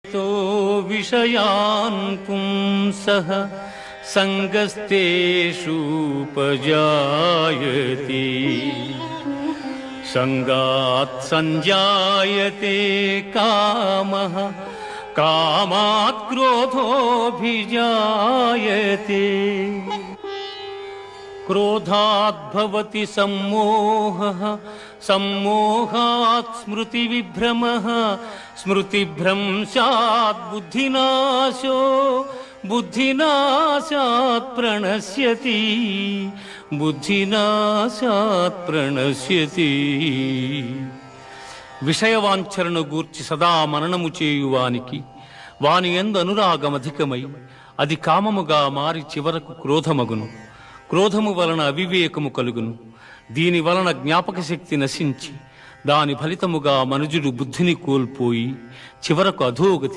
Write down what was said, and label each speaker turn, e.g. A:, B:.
A: तो विषयान् पुंसः संगस्तेषूपजायते संगात् संजायते कामः कामात् क्रोधोऽभिजायते क्रोधात् भवति सम्मोहः सम्मोहात् स्मृतिविभ्रमः स्मृतिभ्रंशात् बुद्धिनाशो बुद्धिनाशात् प्रणश्यति बुद्धिनाशात् प्रणश्यति విషయవాంఛలను గూర్చి సదా మననము చేయువానికి వాని యందు అనురాగమధికమై అది కామముగా మారి చివరకు క్రోధమగును. క్రోధము వలన అవివేకము కలుగును. దీని వలన జ్ఞాపక శక్తి నశించి దాని ఫలితముగా మనుజుడు బుద్ధిని కోల్పోయి చివరకు అధోగతి